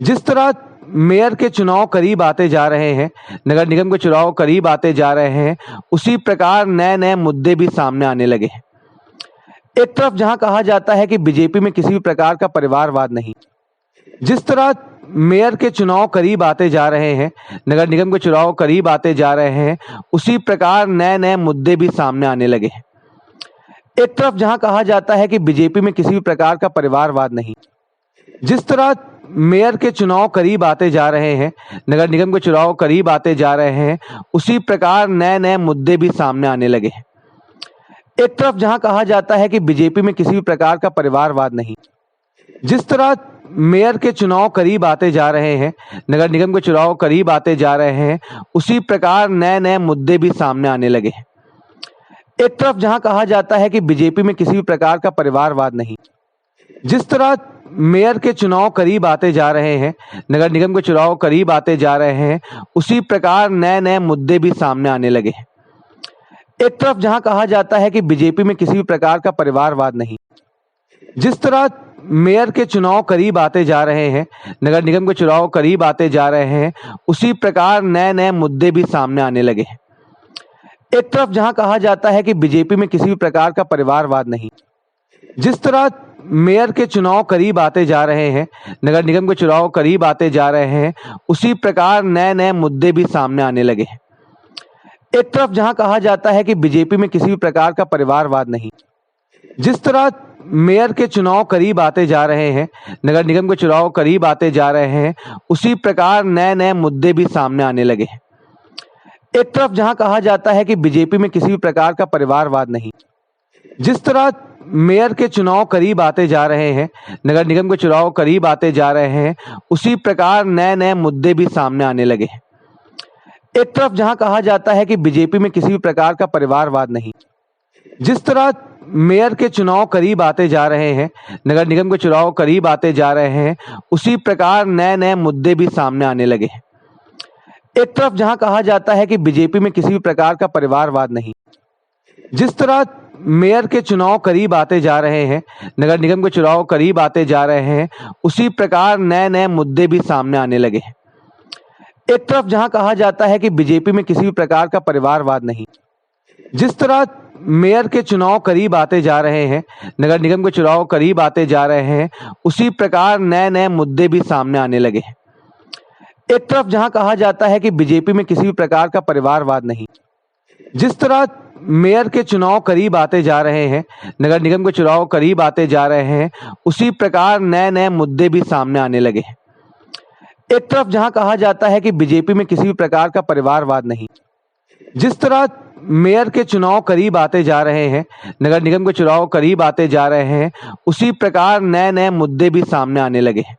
जिस तरह मेयर के चुनाव करीब आते जा रहे हैं, नगर निगम के चुनाव करीब आते जा रहे हैं, उसी प्रकार नए-नए मुद्दे भी सामने आने लगे हैं। एक तरफ जहां कहा जाता है कि बीजेपी में किसी भी प्रकार का परिवारवाद नहीं, जिस तरह मेयर के चुनाव करीब आते जा रहे हैं, नगर निगम के चुनाव करीब आते जा रहे हैं, उसी प्रकार नए-नए मुद्दे भी सामने आने लगे हैं। एक तरफ जहां कहा जाता है कि बीजेपी में किसी भी प्रकार का परिवारवाद नहीं, जिस तरह मेयर के चुनाव करीब आते जा रहे हैं, नगर निगम के चुनाव करीब आते जा रहे हैं, उसी प्रकार नए-नए मुद्दे भी सामने आने लगे हैं। एक तरफ जहां कहा जाता है कि बीजेपी में किसी भी प्रकार का परिवारवाद नहीं, जिस तरह मेयर के चुनाव करीब आते जा रहे हैं, नगर निगम के चुनाव करीब आते जा रहे हैं, उसी प्रकार नए-नए मुद्दे भी सामने आने लगे हैं। एक तरफ जहां कहा जाता है कि बीजेपी में किसी भी प्रकार का परिवारवाद नहीं, जिस तरह मेयर के चुनाव करीब आते जा रहे हैं, नगर निगम के चुनाव करीब आते जा रहे हैं, उसी प्रकार नए-नए मुद्दे भी सामने आने लगे हैं। एक तरफ जहां कहा जाता है कि बीजेपी में किसी भी प्रकार का परिवारवाद नहीं, जिस तरह मेयर के चुनाव करीब आते जा रहे हैं, नगर निगम के चुनाव करीब आते जा रहे हैं, उसी प्रकार नए-नए मुद्दे भी सामने आने लगे हैं। एक तरफ जहां कहा जाता है कि बीजेपी में किसी भी प्रकार का परिवारवाद नहीं, जिस तरह मेयर के चुनाव करीब आते जा रहे हैं, नगर निगम के चुनाव करीब आते जा रहे हैं, उसी प्रकार नए-नए मुद्दे भी सामने आने लगे हैं। एक तरफ जहां कहा जाता है कि बीजेपी में किसी भी प्रकार का परिवारवाद नहीं, जिस तरह मेयर के चुनाव करीब आते जा रहे हैं, नगर निगम के चुनाव करीब आते जा रहे हैं, उसी प्रकार नए-नए मुद्दे भी सामने आने लगे हैं। एक तरफ जहां कहा जाता है कि बीजेपी में किसी भी प्रकार का परिवारवाद नहीं, जिस तरह मेयर के चुनाव करीब आते जा रहे हैं, नगर निगम के चुनाव करीब आते जा रहे हैं, उसी प्रकार नए-नए मुद्दे भी सामने आने लगे हैं। एक तरफ जहां कहा जाता है कि बीजेपी में किसी भी प्रकार का परिवारवाद नहीं, जिस तरह मेयर के चुनाव करीब आते जा रहे हैं, नगर निगम के चुनाव करीब आते जा रहे हैं, उसी प्रकार नए-नए मुद्दे भी सामने आने लगे हैं। एक तरफ जहां कहा जाता है कि बीजेपी में किसी भी प्रकार का परिवारवाद नहीं, जिस तरह मेयर के चुनाव करीब आते जा रहे हैं, नगर निगम के चुनाव करीब आते जा रहे हैं, उसी प्रकार नए-नए मुद्दे भी सामने आने लगे हैं। एक तरफ जहां कहा जाता है कि बीजेपी में किसी भी प्रकार का परिवारवाद नहीं, जिस तरह मेयर के चुनाव करीब आते जा रहे हैं, नगर निगम के चुनाव करीब आते जा रहे हैं, उसी प्रकार नए-नए मुद्दे भी सामने आने लगे हैं। एक तरफ जहां कहा जाता है कि बीजेपी में किसी भी प्रकार का परिवारवाद नहीं, जिस तरह मेयर के चुनाव करीब आते जा रहे हैं, नगर निगम के चुनाव करीब आते जा रहे हैं, उसी प्रकार नए-नए मुद्दे भी सामने आने लगे हैं। एक तरफ जहां कहा जाता है कि बीजेपी में किसी भी प्रकार का परिवारवाद नहीं, जिस तरह मेयर के चुनाव करीब आते जा रहे हैं, नगर निगम के चुनाव करीब आते जा रहे हैं, उसी प्रकार नए-नए मुद्दे भी सामने आने लगे हैं।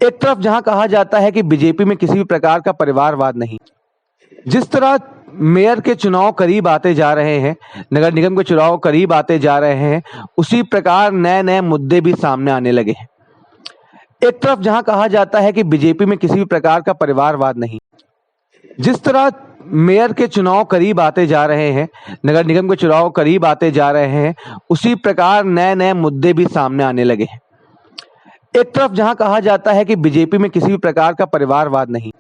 एक तरफ जहां कहा जाता है कि बीजेपी में किसी भी प्रकार का परिवारवाद नहीं, जिस तरह मेयर के चुनाव करीब आते जा रहे हैं, नगर निगम के चुनाव करीब आते जा रहे हैं, उसी प्रकार नए-नए मुद्दे भी सामने आने लगे हैं। एक तरफ जहां कहा जाता है कि बीजेपी में किसी भी प्रकार का परिवारवाद नहीं, जिस तरह मेयर के चुनाव करीब आते जा रहे हैं, नगर निगम के चुनाव करीब आते जा रहे हैं, उसी प्रकार नए-नए मुद्दे भी सामने आने लगे हैं। एक तरफ जहां कहा जाता है कि बीजेपी में किसी भी प्रकार का परिवारवाद नहीं,